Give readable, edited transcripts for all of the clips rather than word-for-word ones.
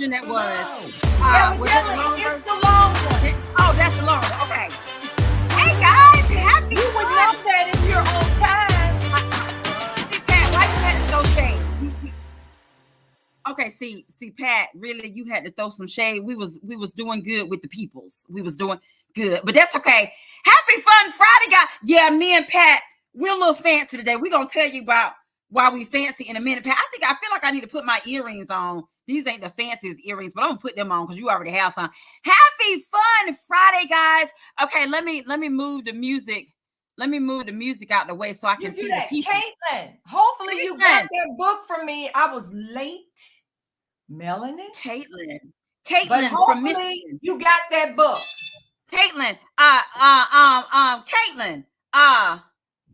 version that was? Was it the long version? It's the long one. Oh, that's the long one. Okay. Hey guys, happy. You would know that if you're on time. See, Pat, why you had to throw shade? Okay, see, Pat, really, you had to throw some shade. We was doing good with the peoples. We was doing good, but that's okay. Happy Fun Friday, guys. Yeah, me and Pat, we're a little fancy today. We're gonna tell you about why we fancy in a minute. Pat, I feel like I need to put my earrings on. These ain't the fanciest earrings, but I'm gonna put them on because you already have some. Happy Fun Friday, guys. Okay, let me move the music. Let me move the music out the way so I can see the people. Caitlin, hopefully you got that book from me. I was late. Melanie? Caitlin from Michigan. You got that book. Caitlin,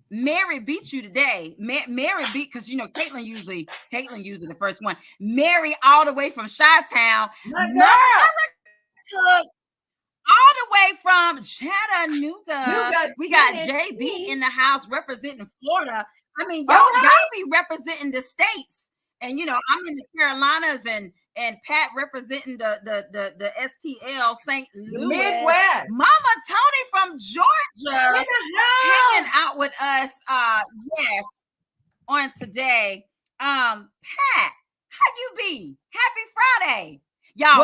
Mary beat you today. Mary beat, because you know Caitlin usually the first one. Mary all the way from Chi-Town. My girl. All the way from Chattanooga. We got JB in the house representing Florida. I mean, y'all be representing the states. And you know, I'm in the Carolinas and Pat representing the STL St. Louis. Midwest. Mama Tony from Georgia hanging out with us. Yes, on today. Pat, how you be? Happy Friday. Y'all,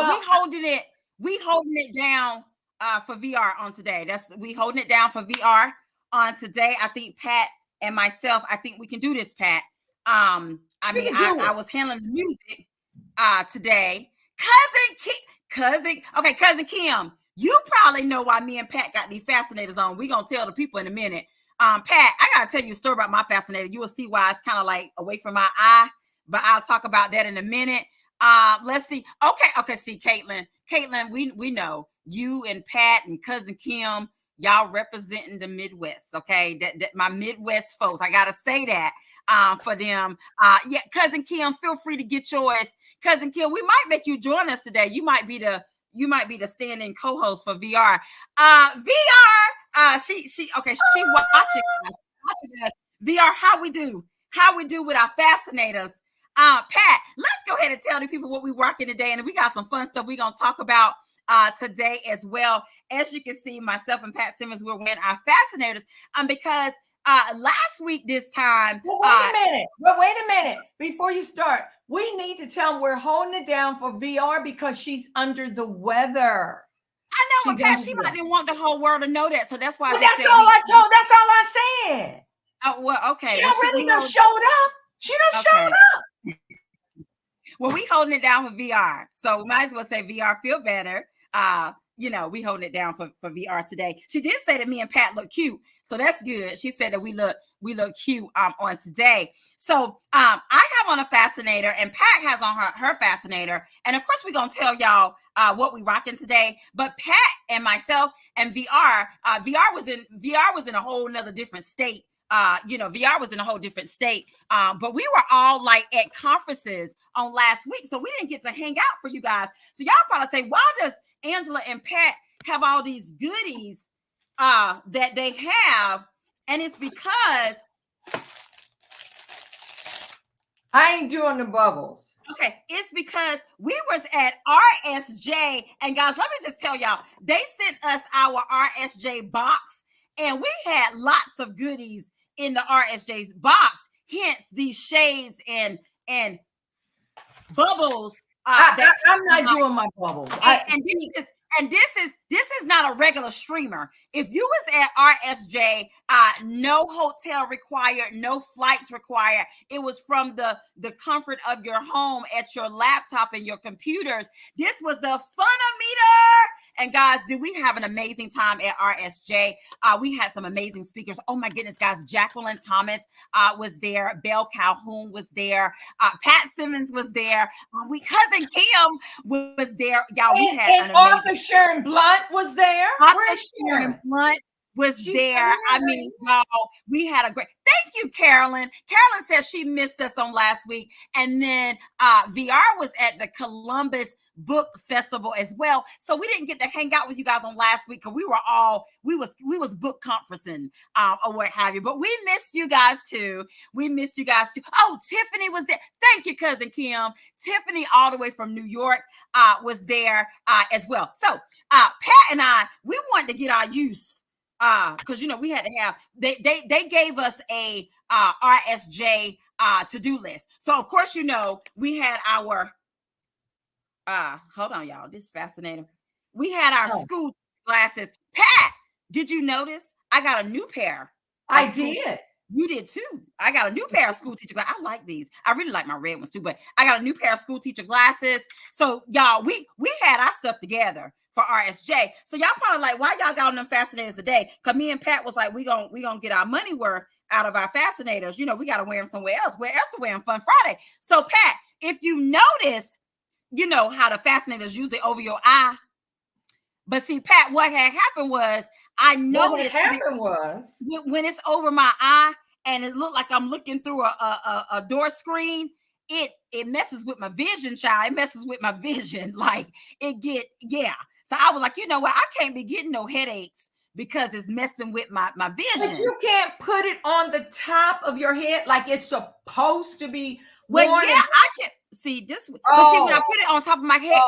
we holding it down for VR on today. We holding it down for VR on today. I think Pat and myself, I think we can do this, Pat. I was handling the music today. Cousin Kim, you probably know why me and Pat got these fascinators on. We're gonna tell the people in a minute. Pat, I gotta tell you a story about my fascinator. You will see why it's kind of like away from my eye, but I'll talk about that in a minute. Let's see. Okay. See, Caitlin, we know you and Pat and Cousin Kim, y'all representing the Midwest. Okay, that my Midwest folks. I gotta say that for them. Yeah, Cousin Kim, feel free to get yours. Cousin Kim, we might make you join us today. You might be the stand-in co-host for VR. VR. She watching us. VR, how we do with our fascinators. Pat, let's go ahead and tell the people what we're working today. And we got some fun stuff we're going to talk about today as well. As you can see, myself and Pat Simmons, we're wearing our fascinators because last week this time. Wait a minute. Before you start, we need to tell them we're holding it down for VR because she's under the weather. I know, but Pat, she might didn't want the whole world to know that. So that's why that's all I said. Oh, well, okay. She already done showed up. She done showed up. Well, we holding it down for VR. So we might as well say VR feel better. We holding it down for VR today. She did say that me and Pat look cute. So that's good. She said that we look cute on today. So I have on a fascinator and Pat has on her fascinator. And of course, we're gonna tell y'all what we rocking today. But Pat and myself and VR was in a whole nother different state. VR was in a whole different state. But we were all like at conferences on last week. So we didn't get to hang out for you guys. So y'all probably say, why does Angela and Pat have all these goodies that they have? And it's because I ain't doing the bubbles. Okay, it's because we was at RSJ. And guys, let me just tell y'all, they sent us our RSJ box and we had lots of goodies in the RSJ's box, hence these shades and bubbles. I'm not doing my bubbles. This is not a regular streamer. If you was at RSJ, no hotel required, no flights required. It was from the comfort of your home at your laptop and your computers. This was the Funometer. And guys, did we have an amazing time at RSJ? We had some amazing speakers. Oh my goodness, guys. Jacqueline Thomas was there. Belle Calhoun was there. Pat Simmons was there. Cousin Kim was there. Y'all, we had and Arthur Sharon Blunt was there. Arthur Sharon Blunt was there. I mean, y'all, we had a great, thank you, Carolyn. Carolyn said she missed us on last week. And then VR was at the Columbus Book Festival as well. So we didn't get to hang out with you guys on last week because we was book conferencing or what have you. But we missed you guys too. Oh, Tiffany was there. Thank you, cousin Kim. Tiffany, all the way from New York, was there as well. So Pat and I, we wanted to get our use because we had to have they gave us a RSJ to-do list. So of course we had our hold on, y'all. This is fascinating. We had our school glasses. Pat, did you notice I got a new pair? I did. You did too. I got a new pair of school teacher glasses. I like these. I really like my red ones too, but I got a new pair of school teacher glasses. So y'all, we had our stuff together for RSJ. So y'all probably like, why y'all got on them fascinators today? Because me and Pat was like, we gonna get our money worth out of our fascinators. We got to wear them somewhere else. Where else to wear them? Fun Friday. So Pat, if you notice, how the fascinator's usually over your eye. But see, Pat, what had happened was I noticed when it's over my eye and it looked like I'm looking through a door screen, it messes with my vision, child. It messes with my vision. Like So I was like, you know what? I can't be getting no headaches because it's messing with my vision. But you can't put it on the top of your head like it's supposed to be. Well, yeah, I can see this. But see, when I put it on top of my head,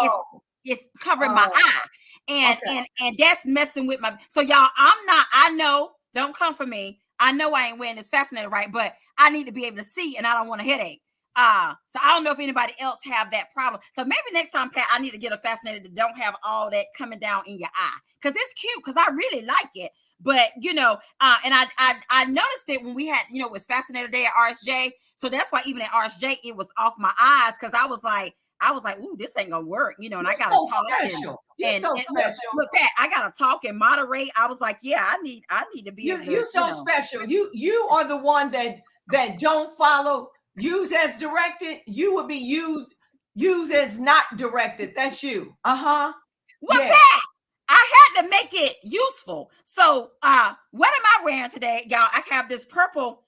it's covering my eye, and that's messing with my. So y'all, I know. Don't come for me. I know I ain't wearing this fascinator right, but I need to be able to see, and I don't want a headache. So I don't know if anybody else have that problem. So maybe next time, Pat, I need to get a fascinator that don't have all that coming down in your eye, because it's cute. Because I really like it. But and I noticed it when we had it was Fascinator Day at RSJ. So that's why even at RSJ it was off my eyes, because I was like, ooh, this ain't gonna work, and I gotta talk special. Look, Pat, I gotta talk and moderate. I was like, yeah, I need to be. You're so special. You are the one that don't follow. Use as directed. You would be used as not directed. That's you. Well, Pat, I had to make it useful. So what am I wearing today, y'all? I have this purple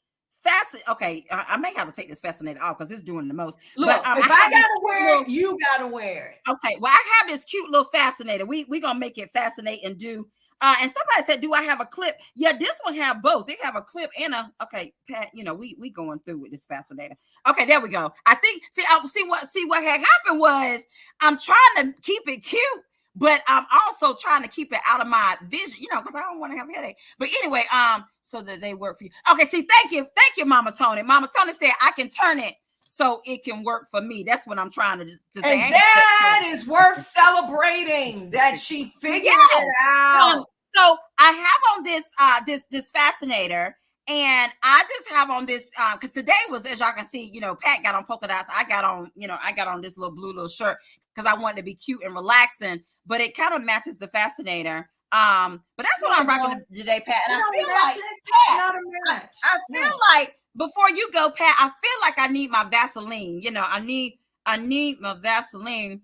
okay, I may have to take this fascinator off because it's doing the most. Look, if I gotta wear it, you gotta wear it. Okay, well, I have this cute little fascinator. We gonna make it fascinate and do. And somebody said, "Do I have a clip?" Yeah, this one have both. They have a clip and a. Okay, Pat, we going through with this fascinator. Okay, there we go. I think. See what had happened was I'm trying to keep it cute, but I'm also trying to keep it out of my vision, because I don't want to have a headache. But anyway, so that they work for you. Okay, see, thank you, Mama Tony. Mama Tony said I can turn it so it can work for me. That's what I'm trying to say. And that is worth celebrating, that she figured it out. So I have on this fascinator, and I just have on this because today was, as y'all can see, Pat got on polka dots. I got on this little blue shirt because I wanted to be cute and relaxing, but it kind of matches the fascinator. But that's what I'm rocking today, Pat. And I feel like, Pat, I feel like before you go, Pat, I feel like I need my Vaseline. I need my Vaseline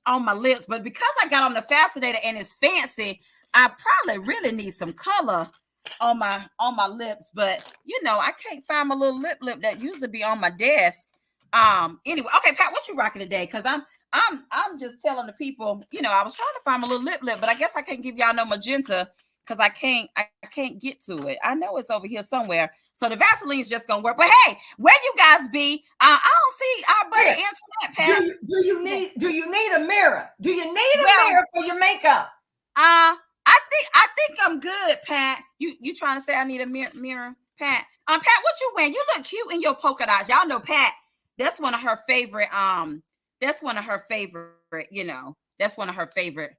on my lips, but because I got on the fascinator and it's fancy, I probably really need some color on my lips. But I can't find my little lip that used to be on my desk. Anyway, okay, Pat, what you rocking today? Because I'm just telling the people, I was trying to find my little lip, but I guess I can't give y'all no magenta because I can't get to it. I know it's over here somewhere. So the Vaseline's just gonna work. But hey, where you guys be? I don't see our buddy Antoinette, Pat. Do you need a mirror? Do you need a mirror for your makeup? I think I'm good, Pat. You trying to say I need a mirror, Pat? Pat, what you wearing? You look cute in your polka dots. Y'all know Pat. That's one of her favorite. That's one of her favorite. That's one of her favorite.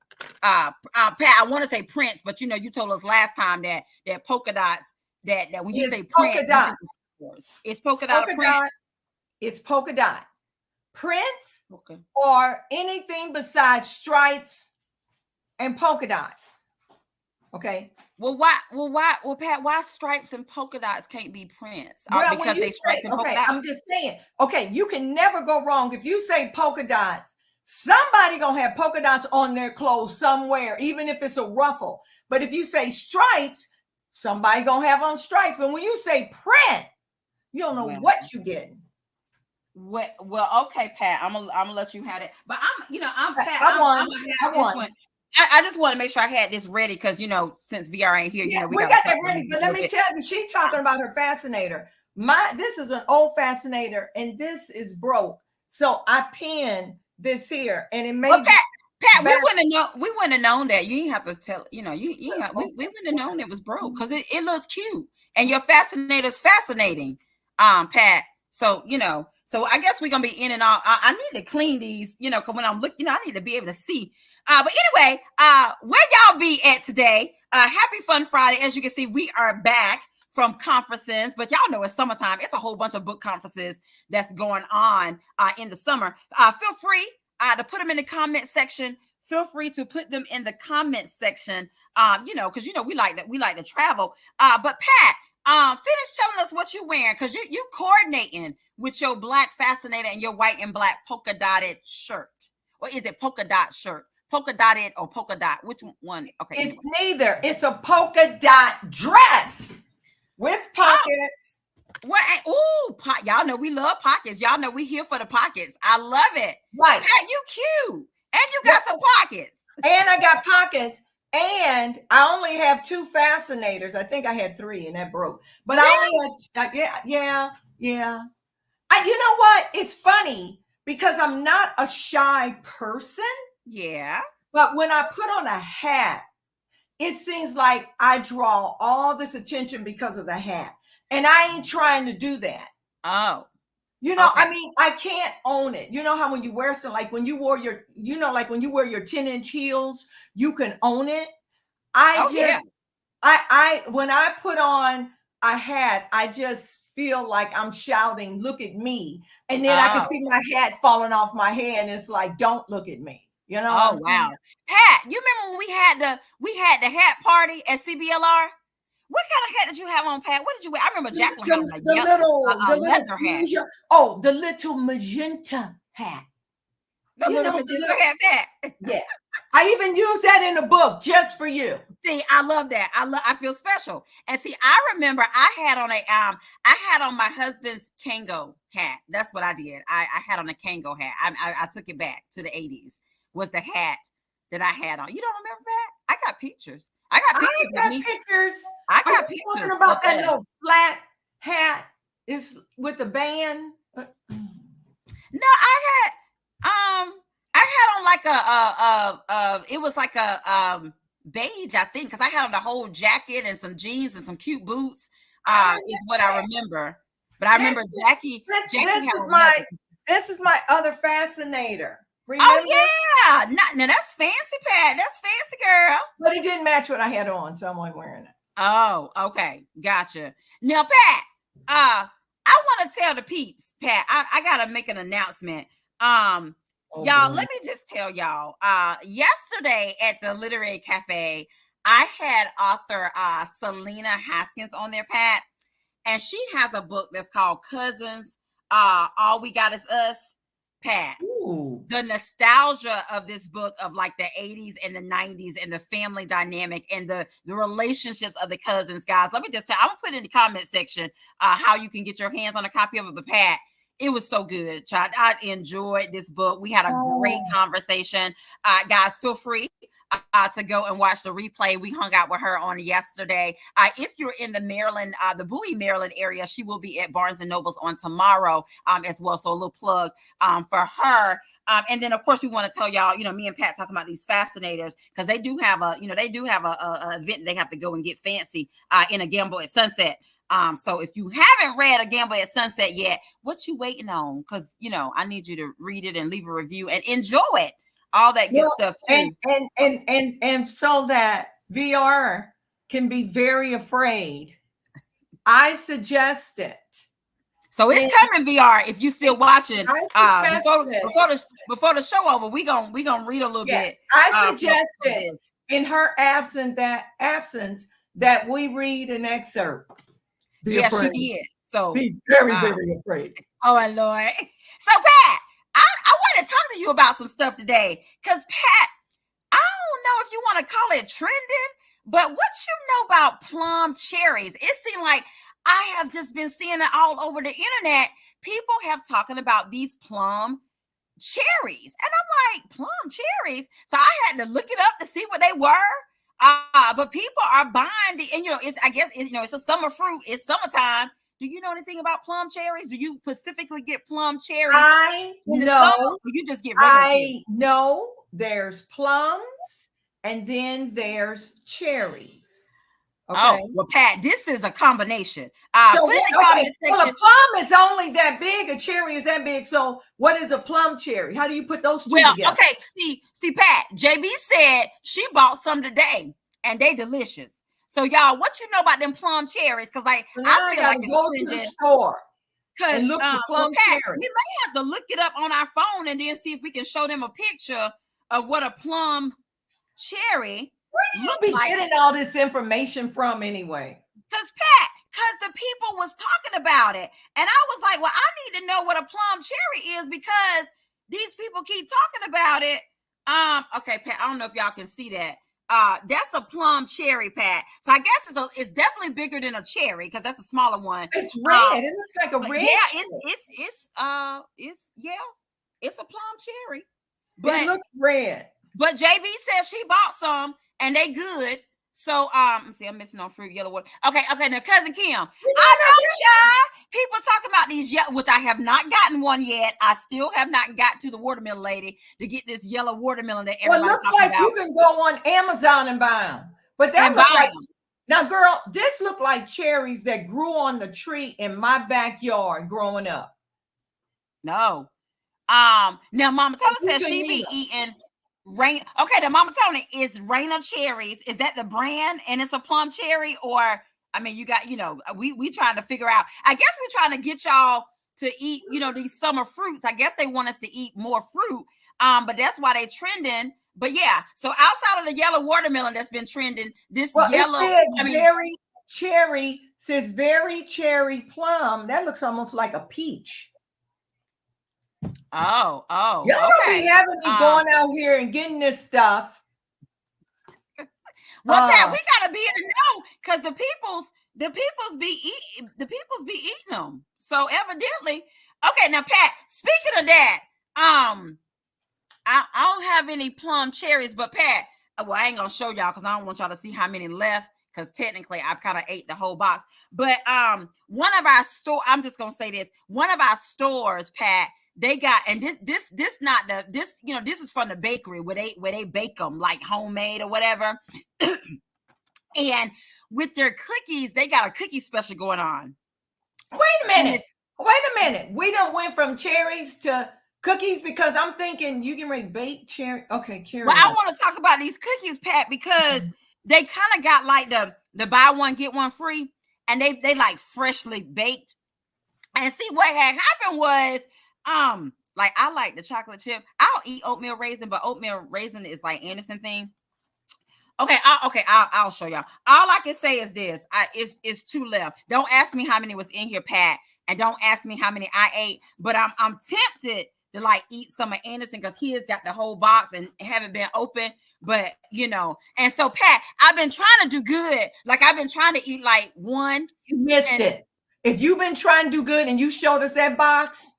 Pat, I want to say Prince, but you told us last time that polka dots. That when you say Prince, it's polka dot. It's polka dot. Prince or anything besides stripes and polka dots. Okay. Well, Pat, why stripes and polka dots can't be Prince? Because they stripes and polka dots. I'm just saying. Okay, you can never go wrong if you say polka dots. Somebody gonna have polka dots on their clothes somewhere, even if it's a ruffle. But if you say stripes, somebody gonna have on strike. And when you say print, you don't know what you're getting. Well, okay, Pat. I'm gonna let you have it. But I'm Pat. I won. I just want to make sure I had this ready because since VR ain't here, we got that ready. But let me tell you, she's talking about her fascinator. This is an old fascinator, and this is broke. So I pinned this here, and it made Pat, we wouldn't have known that. You didn't have to tell. We wouldn't have known it was broke because it looks cute, and your fascinator's fascinating, Pat. So so I guess we're gonna be in and out. I need to clean these, because when I'm looking, I need to be able to see. But anyway, where y'all be at today? Happy Fun Friday. As you can see, we are back from conferences, but y'all know it's summertime. It's a whole bunch of book conferences that's going on in the summer. Feel free to put them in the comment section. Feel free to put them in the comment section. Because we like to travel. But Pat, finish telling us what you're wearing, because you coordinating with your black fascinator and your white and black polka dotted shirt. Or is it polka dot shirt? Polka dotted or polka dot? Which one? Okay. It's neither. It's a polka dot dress with pockets. Y'all know we love pockets. Y'all know we here for the pockets. I love it. Right. Pat, you cute. And you got some pockets. And I got pockets. And I only have 2 fascinators. I think I had 3 and that broke. But really? I only had, yeah. You know what? It's funny because I'm not a shy person. Yeah. But when I put on a hat, it seems like I draw all this attention because of the hat. And I ain't trying to do that. Oh. Okay. I mean, I can't own it. You know how when you wear some, like when you wore your, like when you wear your 10-inch heels, you can own it. When I put on a hat, I just feel like I'm shouting, "Look at me!" And then I can see my hat falling off my head, and it's like, "Don't look at me." You know? Oh wow, Pat! You remember when we had the hat party at CBLR? What kind of hat did you have on, Pat? What did you wear? I remember Jacqueline had a leather hat. Oh, the little magenta hat. The little magenta hat, Pat. Yeah. I even use that in the book just for you. See, I love that. I feel special. And see, I remember I had on my husband's Kango hat. That's what I did. I had on a Kango hat. I took it back to the 80s. Was the hat that I had on. You don't remember that? I got pictures. I got pictures. I got pictures. Talking about that little flat hat is with the band. No, I had on like it was like a beige, I think, because I had on the whole jacket and some jeans and some cute boots. Is what I remember. But I remember Jackie. This is my other fascinator. Remember? Oh yeah, now that's fancy, Pat. That's fancy, girl. But it didn't match what I had on, so I'm only wearing it. Oh, okay, gotcha. Now, Pat, I want to tell the peeps, Pat. I gotta make an announcement. Y'all, let me just tell y'all. Yesterday at the Literary Cafe, I had author Selena Haskins on there, Pat, and she has a book that's called Cousins. All We Got Is Us. Pat, the nostalgia of this book of like the 80s and the 90s and the family dynamic and the relationships of the cousins, guys. Let me just tell, I'm gonna put in the comment section how you can get your hands on a copy of it. But Pat, it was so good, child. I enjoyed this book. We had a great conversation. Guys, feel free to go and watch the replay. We hung out with her on yesterday. If you're in the Maryland, the Bowie, Maryland area, she will be at Barnes & Noble's on tomorrow as well. So a little plug for her. And then, of course, we want to tell y'all, me and Pat talking about these fascinators because they do have a event they have to go and get fancy in a Gamble at Sunset. So if you haven't read A Gamble at Sunset yet, what you waiting on? Because, I need you to read it and leave a review and enjoy it. All that good stuff too. And so that VR can be very afraid, I suggest it. So it's coming, VR. If you still watching, before the show over, we gonna read a little bit. I suggested in her absence that we read an excerpt. Yes, she did. So be very, very afraid. Oh my Lord. So Pat, I want to talk to you about some stuff today. Because Pat, I don't know if you want to call it trending, But what you know about plum cherries? It seemed like I have just been seeing it all over the internet. People have talking about these plum cherries, and I'm like, plum cherries. So I had to look it up to see what they were. But people are buying the, and it's, I guess it's a summer fruit. It's summertime. Do you know anything about plum cherries? Do you specifically get plum cherries I in the summer, or you just get regular cherries? I know there's plums and then there's cherries. Okay. Oh, well, Pat, this is a combination. So Put in the okay, comment well, section. a plum is only that big. A cherry is that big. So what is a plum cherry? How do you put those two together? Okay, see, Pat, JB said she bought some today, and they delicious. So y'all, what you know about them plum cherries? Because I feel like it's go to the store and look for plum Pat, cherries. we may have to look it up on our phone and then see if we can show them a picture of what a plum cherry. Where do you be getting all this information from anyway? Because the people was talking about it, and I was like, well, I need to know what a plum cherry is because these people keep talking about it. Okay, Pat, I don't know if y'all can see that. That's a plum cherry, Pat. So I guess it's definitely bigger than a cherry because that's a smaller one. It's red. It looks like a red. Yeah, it's a plum cherry. But it looks red. But JB says she bought some and they good. So see, I'm missing on fruit, yellow water. Okay, now cousin Kim, I know y'all. People talking about these which I have not gotten one yet. I still have not got to the watermelon lady to get this yellow watermelon that everybody looks like about. You can go on Amazon and buy them. But that looks like now, girl, this looked like cherries that grew on the tree in my backyard growing up. No. Now Mama Tony says she be eating Rain. Okay, the Mama Tony is Raina cherries. Is that the brand and it's a plum cherry? Or I mean, you got, we trying to figure out. I guess we're trying to get y'all to eat, these summer fruits. I guess they want us to eat more fruit. But that's why they trending. But yeah, so outside of the yellow watermelon that's been trending, this yellow, very cherry, says very cherry plum. That looks almost like a peach. Oh, y'all don't be having me going out here and getting this stuff. Well, Pat, we gotta be in the know because the people's be eating them. So evidently, okay. Now, Pat, speaking of that, I don't have any plum cherries, but Pat, well, I ain't gonna show y'all because I don't want y'all to see how many left. Because technically, I've kind of ate the whole box. But one of our I'm just gonna say this. One of our stores, Pat. They got, and this is from the bakery where they bake them like homemade or whatever. And with their cookies, they got a cookie special going on. Wait a minute. We don't went from cherries to cookies because I'm thinking you can make baked cherry. Okay, cherry. Well, I want to talk about these cookies, Pat, because they kind of got like the buy one get one free, and they like freshly baked. And see what had happened was. Like I like the chocolate chip. I don't eat oatmeal raisin, but oatmeal raisin is like Anderson thing. Okay, I'll show y'all. All I can say is this: it's two left. Don't ask me how many was in here, Pat, and don't ask me how many I ate. But I'm tempted to like eat some of Anderson because he has got the whole box and haven't been open. But and so Pat, I've been trying to do good. Like I've been trying to eat like one. You missed it. If you've been trying to do good and you showed us that box.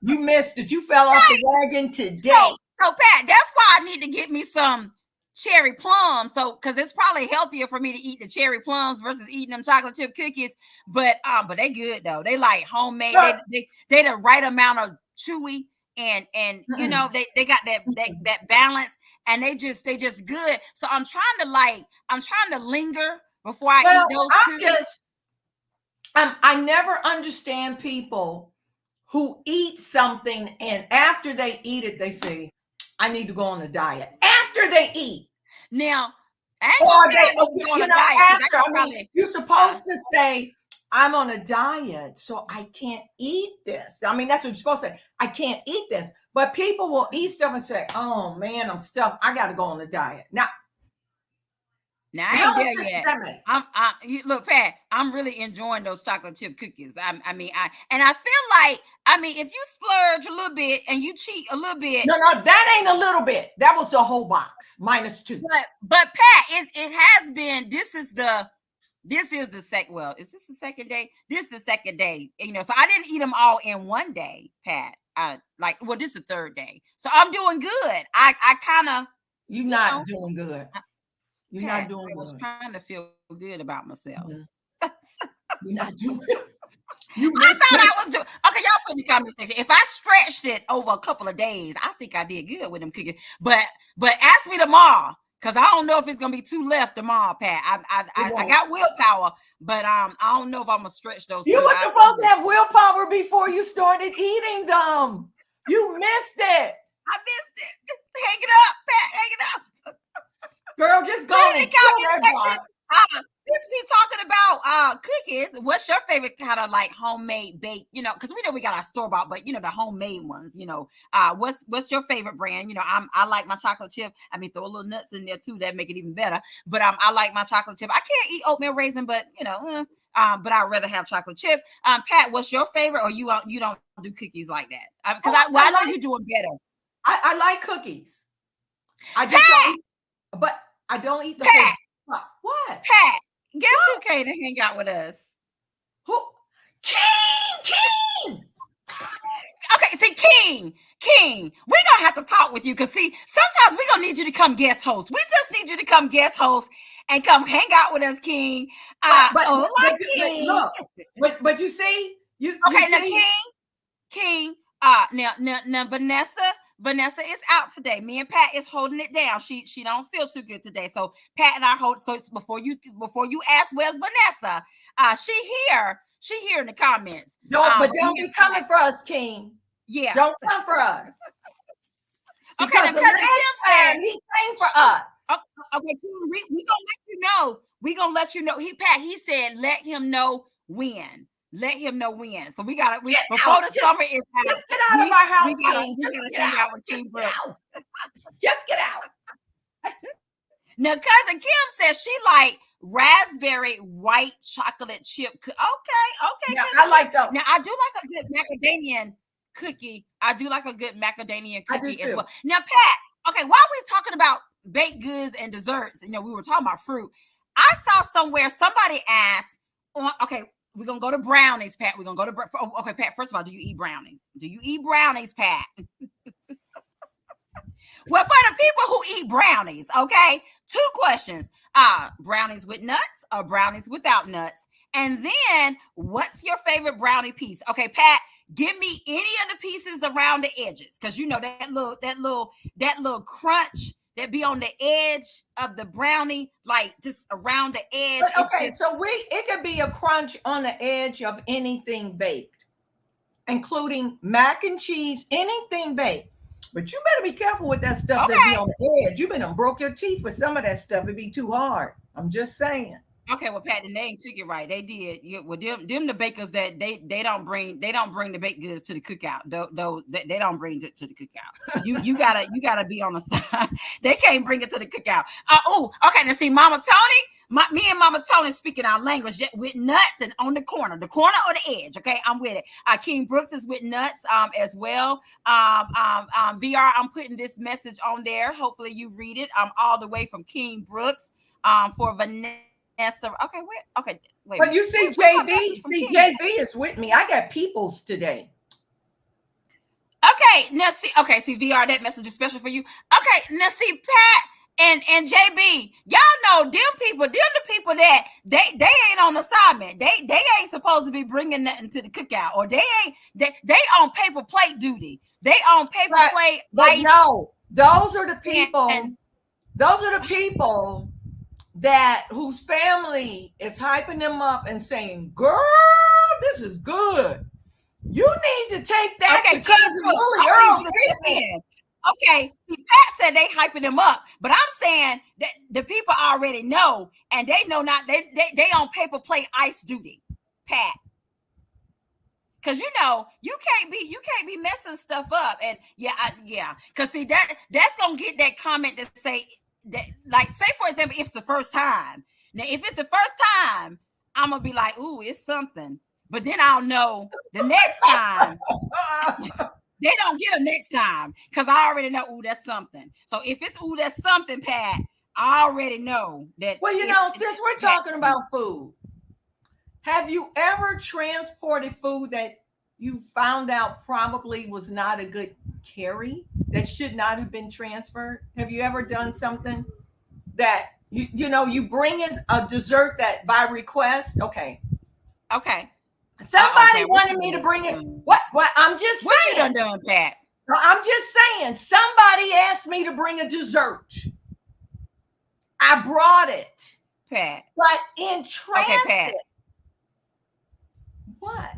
You missed it. You fell off the wagon today. So Pat, that's why I need to get me some cherry plums. So, because it's probably healthier for me to eat the cherry plums versus eating them chocolate chip cookies. But they good though. They like homemade. Sure. They the right amount of chewy and they got that balance and they just good. So I'm trying to linger before I eat those two. I never understand people who eat something and after they eat it, they say, I need to go on a diet. After they eat. Now, you're supposed to say, I'm on a diet, so I can't eat this. I mean, that's what you're supposed to say. I can't eat this. But people will eat stuff and say, oh man, I'm stuffed. I got to go on a diet. Now I How ain't much there sense does yet. that make? Look, Pat. I'm really enjoying those chocolate chip cookies. I feel like, if you splurge a little bit and you cheat a little bit, No, that ain't a little bit. That was the whole box minus 2. but Pat, it has been. This is the second. Well, is this the second day? This is the second day. So I didn't eat them all in one day, Pat. This is the third day, so I'm doing good. I kind of. You're not doing good. You're Pat, not doing I was good. trying to feel good about myself. Mm-hmm. You're not doing good. I thought I was doing okay. Y'all put in the comment section. If I stretched it over a couple of days, I think I did good with them cookies. But ask me tomorrow, because I don't know if it's gonna be 2 left tomorrow, Pat. I got willpower, but I don't know if I'm gonna stretch those. You were supposed to have willpower before you started eating them. You missed it. I missed it. Hang it up, Pat. Hang it up. Girl, just go in the comment section. Since we talking about cookies, what's your favorite kind of like homemade baked? Because we know we got our store bought, but the homemade ones. What's your favorite brand? I like my chocolate chip. Throw a little nuts in there too. That make it even better. But I like my chocolate chip. I can't eat oatmeal raisin, but but I'd rather have chocolate chip. Pat, what's your favorite? Or you don't do cookies like that? Because I know you're doing better. I like cookies. I just don't eat, but I don't eat the Pat. Whole. What? Pat, guess who came to hang out with us? Who? King. Okay, see, King, we're gonna have to talk with you, because see, sometimes we're gonna need you to come guest host. We just need you to come guest host and come hang out with us, King. King. Look, but you see, King. Now, Vanessa is out today. Me and Pat is holding it down. She don't feel too good today, so Pat and I hold. So before you ask where's Vanessa, she here in the comments. But don't be coming for us, King. Yeah, don't come for us. Okay, now, cousin Kim said he came for us. Okay, we gonna let you know. We gonna let you know. He said let him know when. Let him know when. So we gotta before the summer is out. Just get out of my house, King. We gotta hang out with King Brooks. Just get out. Now, cousin Kim says she like raspberry white chocolate chip. Okay. Yeah, I like those. Now I do like a good macadamia cookie. I do like a good macadamia cookie as well. Now, Pat. Okay, while we're talking about baked goods and desserts, we were talking about fruit. I saw somewhere somebody asked. Okay. We're going to go to brownies, Pat. We're going to go to... Okay, Pat, first of all, do you eat brownies? Do you eat brownies, Pat? Well, for the people who eat brownies, okay, 2 questions. Brownies with nuts or brownies without nuts? And then, what's your favorite brownie piece? Okay, Pat, give me any of the pieces around the edges, because that little crunch that be on the edge of the brownie, like just around the edge. So it could be a crunch on the edge of anything baked, including mac and cheese, anything baked. But you better be careful with that stuff that be on the edge. You been broke your teeth with some of that stuff. It'd be too hard. I'm just saying. Okay, well, Pat, they ain't cook it right. They did. Well, them the bakers that they don't bring the baked goods to the cookout. Though they don't bring it to the cookout. You gotta be on the side. They can't bring it to the cookout. Okay. Now see, Mama Tony, me and Mama Tony speaking our language with nuts and on the corner or the edge. Okay, I'm with it. King Brooks is with nuts as well. VR, I'm putting this message on there. Hopefully you read it. I'm all the way from King Brooks for Vanessa. Okay, wait. But you see, JB is with me. I got peoples today. Okay, now see, VR, that message is special for you. Okay, now see, Pat and JB, y'all know them the people that they ain't on assignment. They ain't supposed to be bringing nothing to the cookout, or they on paper plate duty. They on paper plate. But no, those are the people. Those are the people whose family is hyping them up and saying, girl, this is good. You need to take that to Cousin Willie Earl. Okay, Pat said they hyping them up, but I'm saying that the people already know, and they know not they on paper plate ice duty, Pat. Because you can't be messing stuff up, and yeah. Because see that's gonna get that comment that say like say for example, if it's the first time. Now, if it's the first time, I'm gonna be like, ooh, it's something. But then I'll know the next time they don't get a next time because I already know, ooh, that's something. So if it's ooh, that's something, Pat, I already know that. Well, since we're talking about food, have you ever transported food that you found out probably was not a good carry, that should not have been transferred? Have you ever done something that you bring in a dessert that by request? Okay. Somebody wanted me to bring it. What? I'm just saying. What you done, Pat? I'm just saying. Somebody asked me to bring a dessert. I brought it, Pat. but in transit. Okay, Pat. What?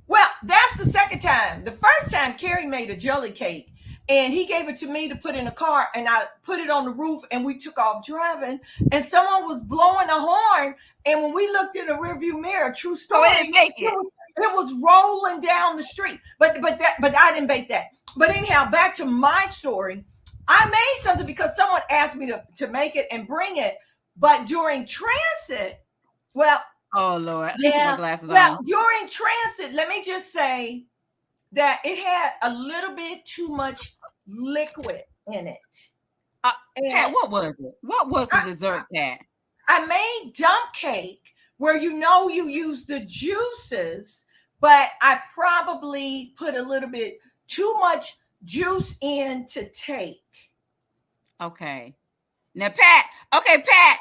Well, that's the second time. The first time, Carrie made a jelly cake, and he gave it to me to put in a car, and I put it on the roof, and we took off driving, and someone was blowing a horn, and when we looked in the rearview mirror, true story, it was rolling down the street. But I didn't bake that. But anyhow, back to my story. I made something because someone asked me to make it and bring it, but during transit, well, oh Lord, yeah, well, during transit, let me just say that it had a little bit too much liquid in it. Pat, what was it? What was the dessert, Pat? I made dump cake where you use the juices, but I probably put a little bit too much juice in to take. Okay. Now, Pat. Okay, Pat.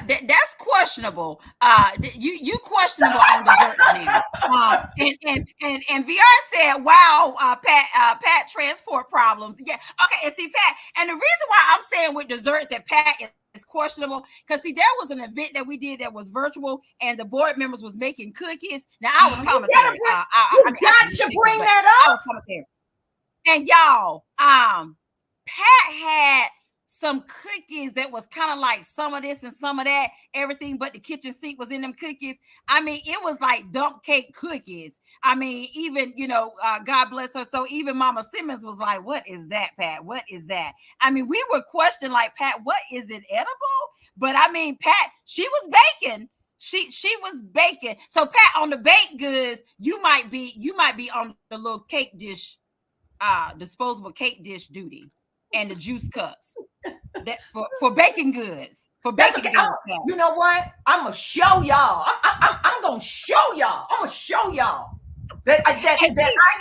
That's questionable. You questionable on desserts now. And VR said, "Wow, Pat transport problems." Yeah. Okay. And see, Pat. And the reason why I'm saying with desserts that Pat is questionable, because see, there was an event that we did that was virtual, and the board members was making cookies. Now I was commentating. You got to bring that up. And y'all, Pat had some cookies that was kind of like some of this and some of that, everything but the kitchen sink was in them cookies. I mean, it was like dump cake cookies. I mean, even, God bless her. So even Mama Simmons was like, what is that, Pat? What is that? I mean, we were questioning like, Pat, what is it, edible? But I mean, Pat, she was baking. She was baking. So Pat, on the baked goods, you might be on the little cake dish, disposable cake dish duty. And the juice cups that for baking goods. For baking goods. You know what? I'm gonna show y'all. I'm gonna show y'all. I'm gonna show y'all that I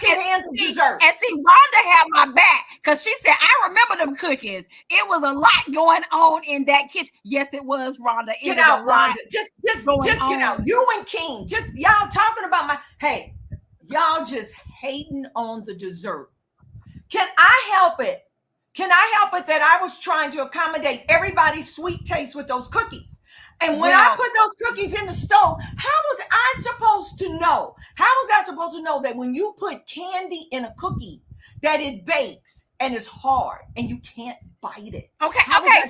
can handle dessert. And see, Rhonda had my back because she said, "I remember them cookies. It was a lot going on in that kitchen." Yes, it was, Rhonda. Get out, Rhonda. Just get out. You and King, just y'all talking about y'all just hating on the dessert. Can I help it? Can I help it that I was trying to accommodate everybody's sweet taste with those cookies? And when I put those cookies in the stove, how was I supposed to know? How was I supposed to know that when you put candy in a cookie, that it bakes and it's hard and you can't bite it? Okay.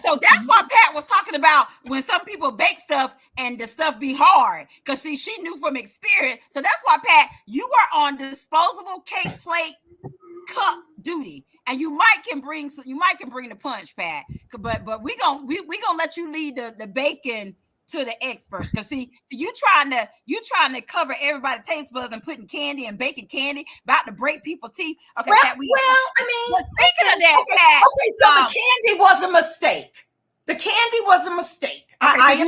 So that's why Pat was talking about when some people bake stuff and the stuff be hard. Because see, she knew from experience. So that's why, Pat, you are on disposable cake plate cup duty. And you might can bring the punch, Pat. But we gonna let you lead the bacon to the experts. Because see, you trying to cover everybody's taste buds and putting candy and baking candy, about to break people's teeth. Okay, Pat, speaking of that, Pat. Okay, so the candy was a mistake. The candy was a mistake. Okay,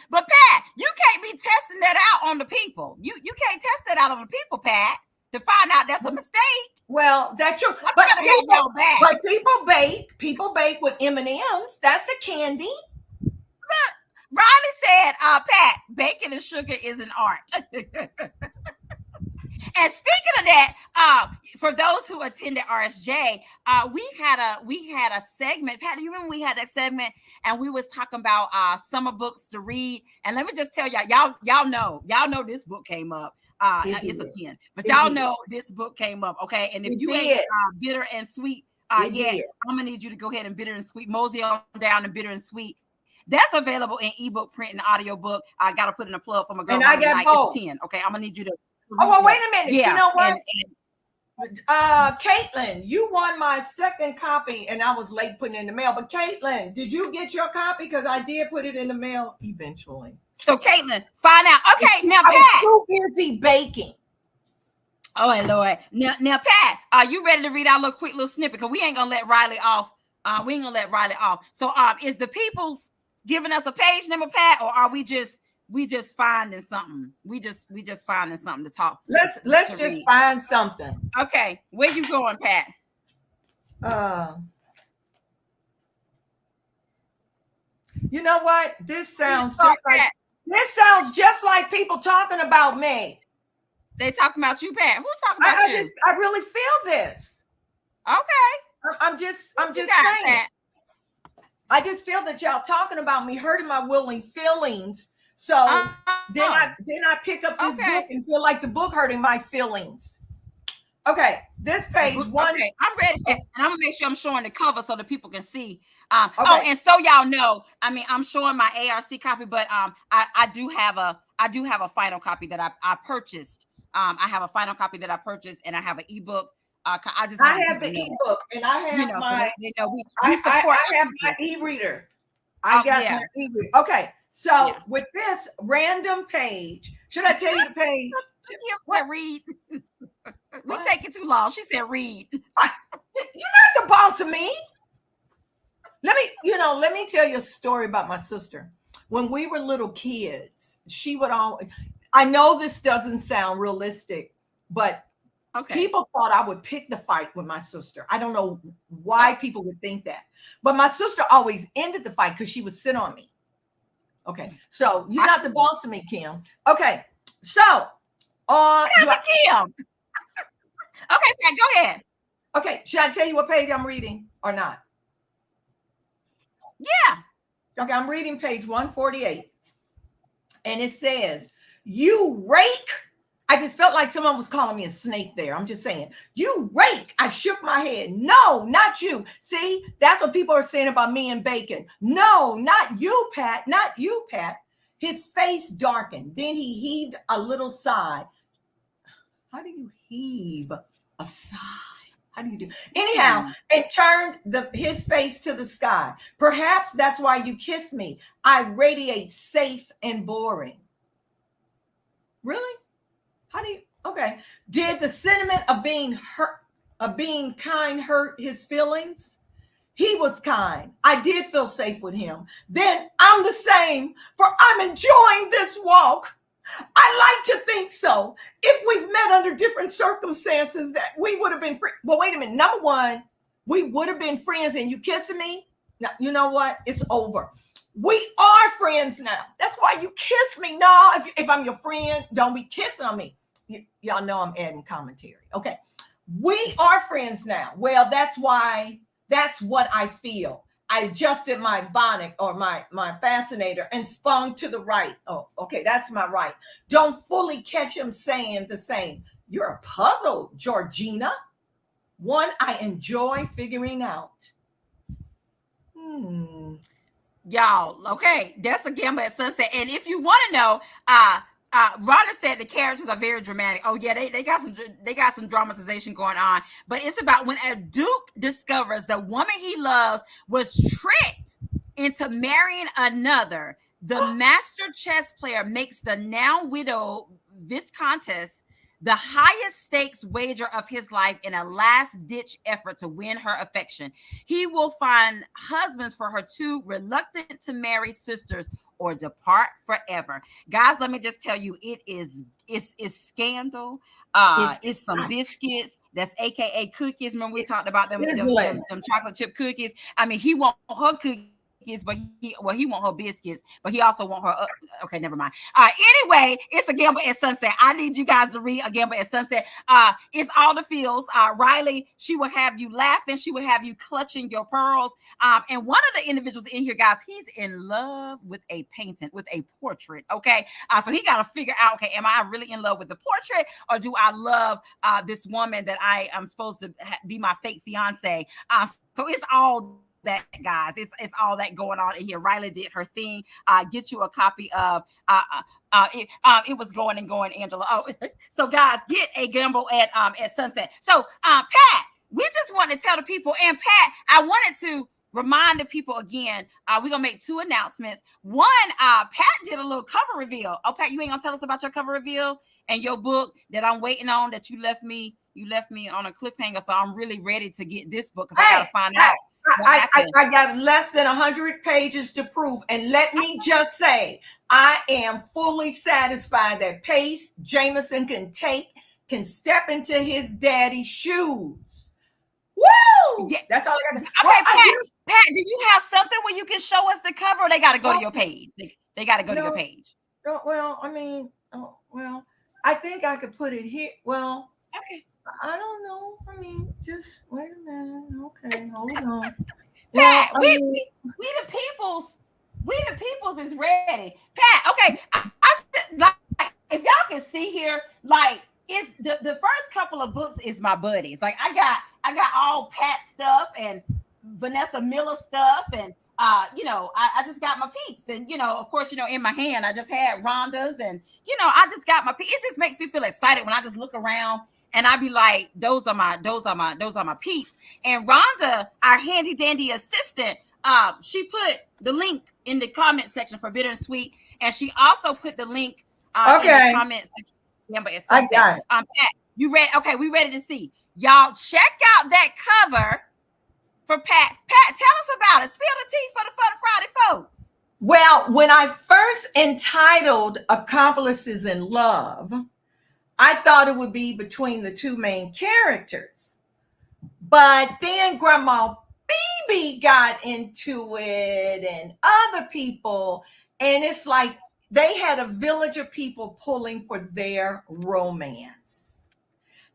but Pat, you can't be testing that out on the people. You can't test that out on the people, Pat, to find out that's a mistake. Well, that's true. But people bake with M&Ms. That's a candy. Look, Riley said, Pat, bacon and sugar is an art. And speaking of that, for those who attended RSJ, we had a segment. Pat, do you remember we had that segment and we was talking about summer books to read? And let me just tell y'all know this book came up. It's a 10, but y'all know this book came up, okay? And if you ain't bitter and sweet, I'm gonna need you to go ahead and bitter and sweet, mosey on down and bitter and sweet. That's available in ebook, print, and audiobook. I gotta put in a plug for my girl. And I got both. It's 10. Okay, I'm gonna need you to. Oh, well, wait a minute. You know what? Caitlin, you won my second copy, and I was late putting it in the mail. But Caitlin, did you get your copy? Because I did put it in the mail eventually. So Caitlin, find out. Okay, now I was Pat. too busy baking. Oh Lord. Now Pat, are you ready to read our quick little snippet? Because we ain't gonna let Riley off. We ain't gonna let Riley off. So is the people's giving us a page number, Pat, or are we just finding something? We just finding something to talk. Let's just read. Find something. Okay, where you going, Pat? You know what? This sounds just like people talking about me. They talking about you, Pat. Who talking about you? I really feel this. Okay. I'm just saying. Pat? I just feel that y'all talking about me, hurting my willing feelings. So then I pick up this book and feel like the book hurting my feelings. Okay, this page one. Okay, I'm ready, and I'm gonna make sure I'm showing the cover so the people can see. Oh, and so y'all know, I mean, I'm showing my ARC copy, but I do have a final copy that I purchased. I have a final copy that I purchased, and I have an ebook. I have the ebook, and I have my. We support. I have my e-reader. I got my e-reader. Okay, so with this random page, should I tell you the page? Read. We taking too long. She said, "Read." You're not the boss of me. Let me tell you a story about my sister. When we were little kids, she would always. I know this doesn't sound realistic, but people thought I would pick the fight with my sister. I don't know why people would think that, but my sister always ended the fight because she would sit on me. Okay, so you're not the boss of me, Kim. Okay, so Kim. Okay, Pat, go ahead. Okay, should I tell you what page I'm reading or not? Yeah. Okay, I'm reading page 148. And it says, "You rake." I just felt like someone was calling me a snake there. I'm just saying, "You rake." I shook my head. "No, not you." See, that's what people are saying about me and bacon. "No, not you, Pat. Not you, Pat." His face darkened. Then he heaved a little sigh. How do you heave a sigh? How do you do? Anyhow, and turned his face to the sky. "Perhaps that's why you kiss me. I radiate safe and boring." Really? How do you? Okay. Did the sentiment of being kind hurt his feelings? He was kind. I did feel safe with him. Then I'm the same, for I'm enjoying this walk. I like to think so. If we've met under different circumstances, that we would have been free. Well, wait a minute. Number one, we would have been friends, and you kissing me. Now, you know what? It's over. We are friends now. That's why you kiss me. No, if I'm your friend, don't be kissing on me. Y'all know I'm adding commentary. Okay. We are friends now. Well, that's what I feel. I adjusted my bonnet or my fascinator and spun to the right. Oh, okay, that's my right. Don't fully catch him saying the same. "You're a puzzle, Georgina. One I enjoy figuring out." Y'all, okay, that's a Gamble at Sunset. And if you want to know, Rhonda said the characters are very dramatic. Oh yeah, they got some dramatization going on. But it's about when a duke discovers the woman he loves was tricked into marrying another. The master chess player makes the now widowed Viscountess the highest stakes wager of his life in a last-ditch effort to win her affection. He will find husbands for her two reluctant to marry sisters or depart forever. Guys, let me just tell you, it's scandal. It's some biscuits. That's AKA cookies. Remember we talked about them chocolate chip cookies. I mean, he won't her cookies, but he want her biscuits, but he also want her. Okay, never mind. Anyway, it's A Gamble at Sunset. I need you guys to read A Gamble at Sunset. It's all the feels. Riley, she will have you laughing. She will have you clutching your pearls. And one of the individuals in here, guys, he's in love with a painting, with a portrait. Okay, so he got to figure out, okay, am I really in love with the portrait, or do I love this woman that I am supposed to be my fake fiance? So it's all that, guys. It's all that going on in here. Riley did her thing. Get you a copy of it was going and going, Angela. Oh, so guys, get a Gamble at Sunset. So Pat, we just want to tell the people, and Pat, I wanted to remind the people again, we're gonna make 2 announcements. One, Pat did a little cover reveal. Oh, Pat, you ain't gonna tell us about your cover reveal and your book that I'm waiting on, that you left me on a cliffhanger. So I'm really ready to get this book because I gotta find out. I got less than 100 pages to prove. And let me just say, I am fully satisfied that Pace Jameson can step into his daddy's shoes. Woo! Yeah. That's all I got to say. Okay, Pat, do you have something where you can show us the cover, or they got to go to your page? They got to go to your page. Well, I mean, I think I could put it here. Well, okay. I don't know. I mean, just wait a minute. Okay, hold on. Pat, we the peoples is ready. Pat, okay. I like, if y'all can see here, like, it's the first couple of books is my buddies. Like, I got all Pat stuff and Vanessa Miller stuff, and I just got my peeps, and of course, in my hand I just had Rhonda's, and I just got my peeps. It just makes me feel excited when I just look around and I be like, those are my peeps. And Rhonda, our handy dandy assistant, she put the link in the comment section for Bitter and Sweet, and she also put the link in the comment section. Yeah, but it's I got it. Pat, you ready? Okay, we ready to see. Y'all check out that cover for Pat. Pat, tell us about it. Spill the tea for the Fun Friday folks. Well, when I first entitled Accomplices in Love, I thought it would be between the 2 main characters. But then Grandma BB got into it and other people. And it's like they had a village of people pulling for their romance.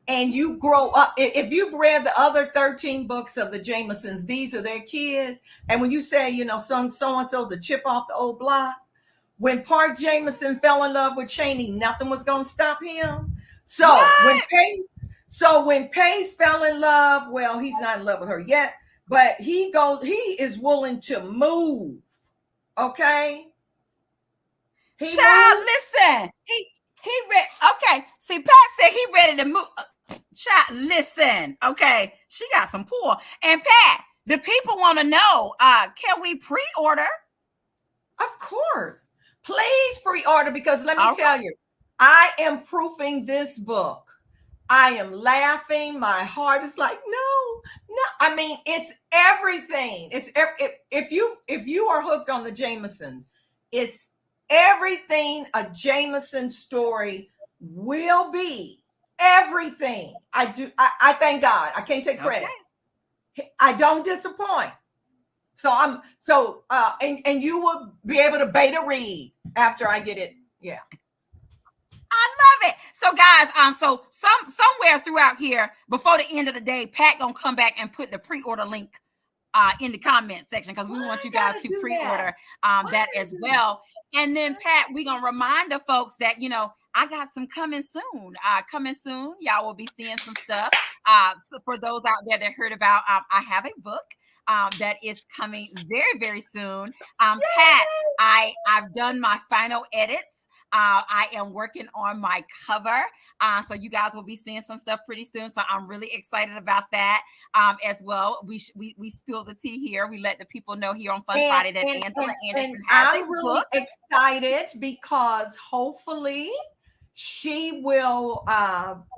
And you grow up. If you've read the other 13 books of the Jamesons, these are their kids. And when you say, so-and-so's a chip off the old block, when Park Jameson fell in love with Cheney, nothing was going to stop him. So when Pace fell in love, well, he's not in love with her yet, but he is willing to move. Okay. Child, listen. He read. Okay. See, Pat said he ready to move. Child, listen. Okay. She got some pull. And Pat, the people want to know, can we pre-order? Of course. Please pre-order, because let me tell you, I am proofing this book. I am laughing. My heart is like, no. I mean, it's everything. It's if you are hooked on the Jamesons, it's everything a Jameson story will be. Everything. I thank God. I can't take credit. Okay. I don't disappoint. And you will be able to beta read after I get it. Yeah. I love it. So guys, so somewhere throughout here, before the end of the day, Pat gonna come back and put the pre-order link in the comment section, because we want you guys to pre-order that as well. And then Pat, we gonna remind the folks that I got some coming soon. Y'all will be seeing some stuff. For those out there that heard about, I have a book that is coming very, very soon. Pat, I've done my final edits. I am working on my cover. So you guys will be seeing some stuff pretty soon. So I'm really excited about that as well. We spilled the tea here. We let the people know here on Fun Friday that Angela Anderson has a book. I'm really excited because hopefully she will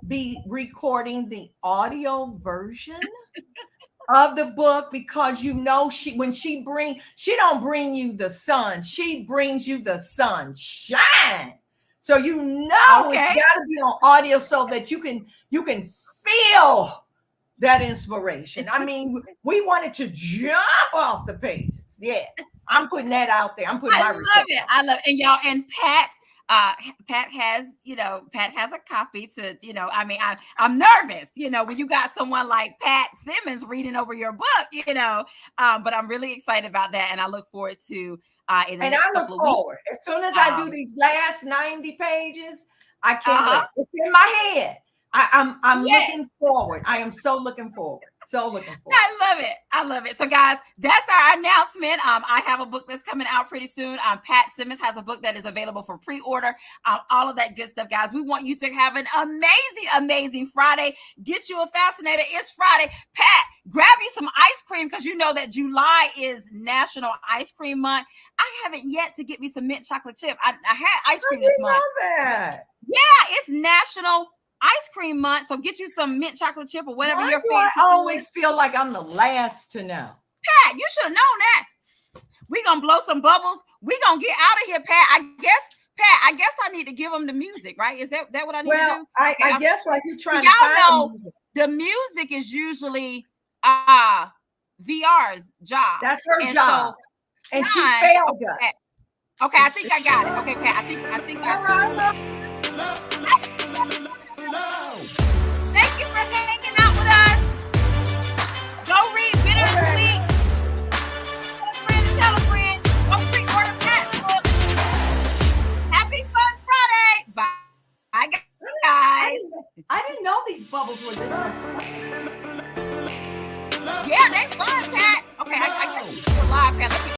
be recording the audio version of the book, because she don't bring you the sun, she brings you the sunshine. So it's got to be on audio so that you can feel that inspiration. I mean, we wanted to jump off the pages. Yeah, I'm putting that out there. I love it. And y'all, and Pat has a copy to, I'm nervous, when you got someone like Pat Simmons reading over your book, but I'm really excited about that. And I look forward to, as soon as I do these last 90 pages, I can't wait. It's in my head. I'm looking forward. I am so looking forward. So looking forward. I love it. I love it. So, guys, that's our announcement. I have a book that's coming out pretty soon. Pat Simmons has a book that is available for pre-order. All of that good stuff, guys. We want you to have an amazing, amazing Friday. Get you a fascinator. It's Friday. Pat, grab you some ice cream because you know that July is National Ice Cream Month. I haven't yet to get me some mint chocolate chip. I had ice cream this month. That. Yeah, it's National Ice Cream Month, so get you some mint chocolate chip or whatever your favorite. I always feel like I'm the last to know. Pat, you should have known that. We gonna blow some bubbles. We gonna get out of here, Pat. I guess I need to give them the music, right? Is that what I need to do? I guess like you're trying to find know the music is usually VR's job. That's her job, and she failed us. Okay, I think I got it. Okay, Pat, I think Thank you for hanging out with us. Go read Bitter and Sweet. Tell a friend. Go pre-order Pat's book. Happy Fun Friday. Bye, guys. I didn't know these bubbles were this. Yeah, they fun, Pat. Okay, I got you live, Pat.